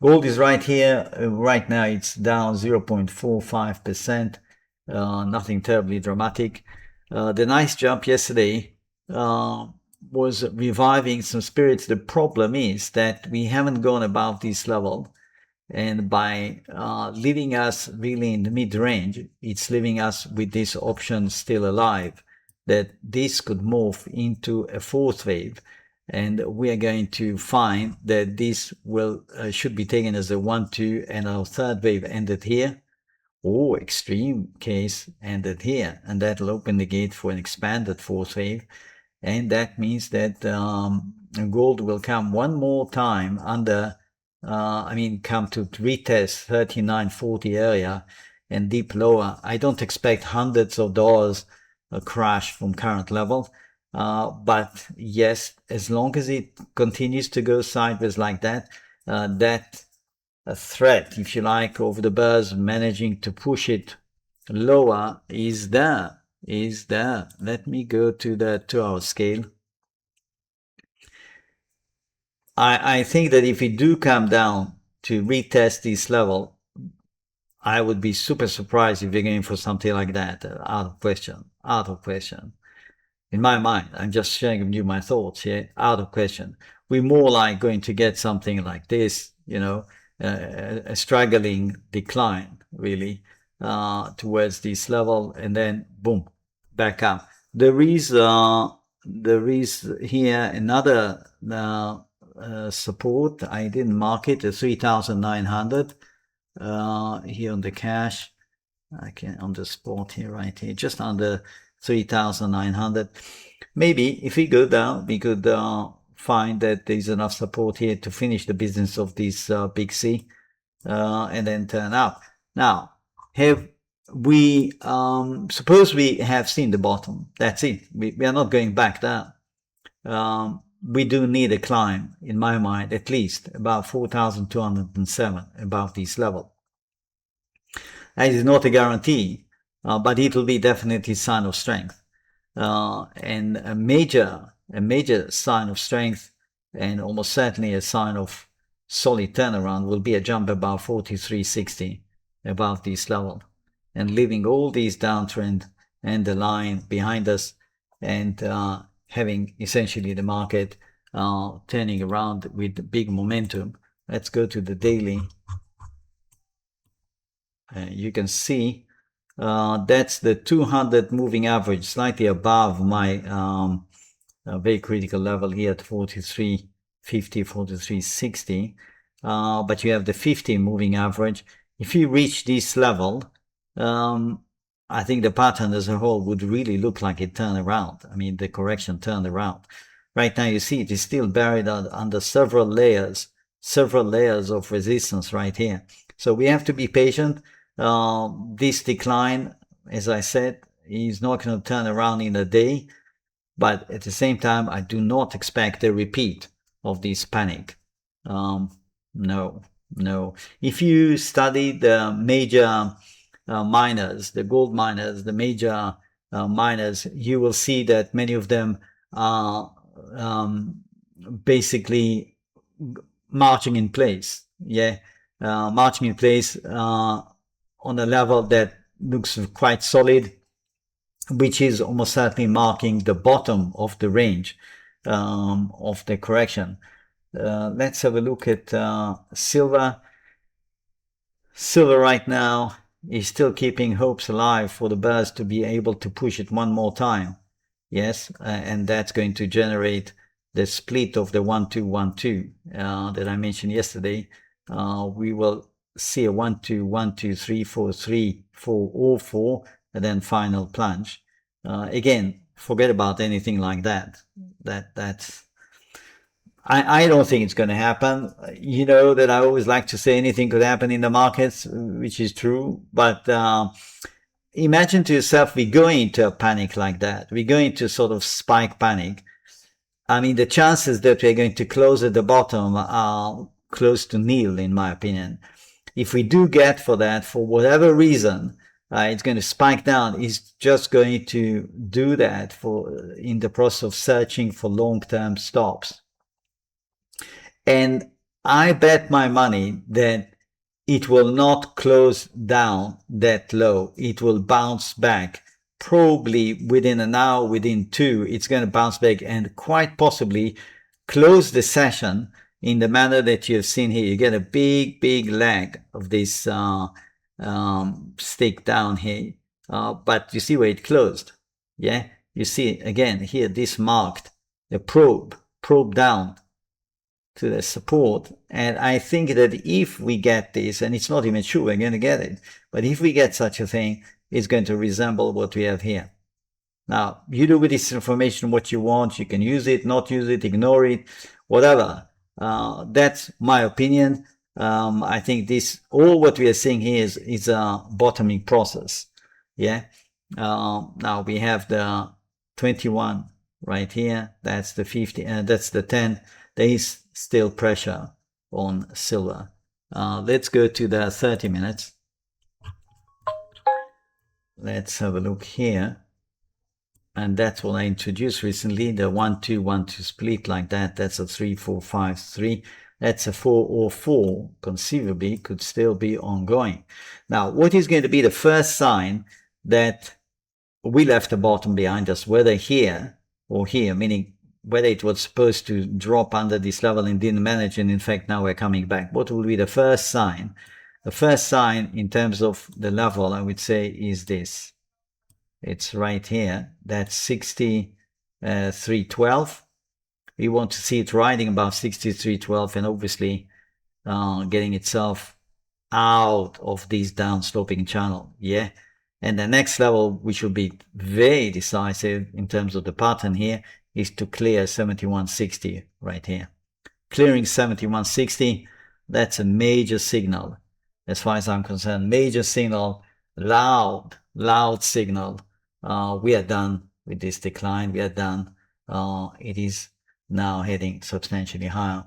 Gold is right here. Right now it's down 0.45%. Nothing terribly dramatic. The nice jump yesterday uh, was reviving some spirits. The problem is that we haven't gone above this level. And by leaving us really in the mid-range, it's leaving us with this option still alive, that this could move into a fourth wave. And we are going to find that this will should be taken as a 1-2, and our third wave ended here, or extreme case ended here, and that will open the gate for an expanded fourth wave. And that means that gold will come one more time under, come to retest 39.40 area and deep lower. I don't expect hundreds of dollars crash from current level. But yes, as long as it continues to go sideways like that, that threat, if you like, of the bears managing to push it lower is there. Let me go to the 2-hour scale. I think that if we do come down to retest this level, I would be super surprised if we're going for something like that. Out of question. Out of question. In my mind, I'm just sharing with you my thoughts here. Out of question. We're more like going to get something like this, a struggling decline, really, towards this level, and then boom, back up. There is here another support. I didn't mark it, 3,900 here on the cash. I can on the spot here, right here, just under 3,900. Maybe if we go down, we could find that there's enough support here to finish the business of this big C and then turn up. Now, have we, suppose we have seen the bottom. That's it. We are not going back down. We do need a climb, in my mind, at least about 4,207 above this level. That is not a guarantee, but it will be definitely a sign of strength. And a major sign of strength, and almost certainly a sign of solid turnaround, will be a jump above 43.60 above this level, and leaving all these downtrend and the line behind us, and having essentially the market turning around with big momentum. Let's go to the daily. You can see that's the 200 moving average, slightly above my very critical level here at 43.50, 43.60. But you have the 50 moving average. If you reach this level, I think the pattern as a whole would really look like it turned around. I mean, the correction turned around. Right now, you see it is still buried under several layers of resistance right here. So we have to be patient. This decline, as I said, is not going to turn around in a day. But at the same time, I do not expect a repeat of this panic. No. If you study the major miners, the gold miners, the major miners, you will see that many of them are basically marching in place. Marching in place on a level that looks quite solid, which is almost certainly marking the bottom of the range of the correction. Let's have a look at silver. Silver right now is still keeping hopes alive for the bears to be able to push it one more time. Yes, and that's going to generate the split of the 1-2-1-2 that I mentioned yesterday. We will see a 1-2, 1-2, 3-4, 3-4, 0-4, and then final plunge. Again, forget about anything like that. I don't think it's going to happen. You know that I always like to say anything could happen in the markets, which is true. But imagine to yourself, we go into a panic like that. We go into sort of spike panic. I mean, the chances that we're going to close at the bottom are close to nil, in my opinion. If we do get for that, for whatever reason, it's going to spike down. It's just going to do that in the process of searching for long-term stops. And I bet my money that it will not close down that low. It will bounce back. Probably within an hour, within two, it's going to bounce back and quite possibly close the session in the manner that you've seen here. You get a big leg of this stick down here. But you see where it closed. Yeah, you see again here, this marked the probe down to the support. And I think that if we get this, and it's not even sure we're going to get it, but if we get such a thing, it's going to resemble what we have here. Now, you do with this information what you want. You can use it, not use it, ignore it, whatever. That's my opinion. I think this, all what we are seeing here is a bottoming process. Yeah. Now we have the 21 right here. That's the 50, and that's the 10. There is still pressure on silver. Let's go to the 30 minutes. Let's have a look here. And that's what I introduced recently, the 1-2-1-2 split like that. That's a 3-4-5-3. That's a 4-4, conceivably could still be ongoing. Now, what is going to be the first sign that we left the bottom behind us, whether here or here, meaning whether it was supposed to drop under this level and didn't manage, and in fact now we're coming back? What will be the first sign? The first sign in terms of the level, I would say, is this. It's right here. That's 63.12. We want to see it riding above 63.12 and obviously getting itself out of this downsloping channel. Yeah. And the next level, which will be very decisive in terms of the pattern here, is to clear 71.60 right here. Clearing 71.60, that's a major signal. As far as I'm concerned, major signal, loud signal. We are done with this decline. We are done. It is now heading substantially higher.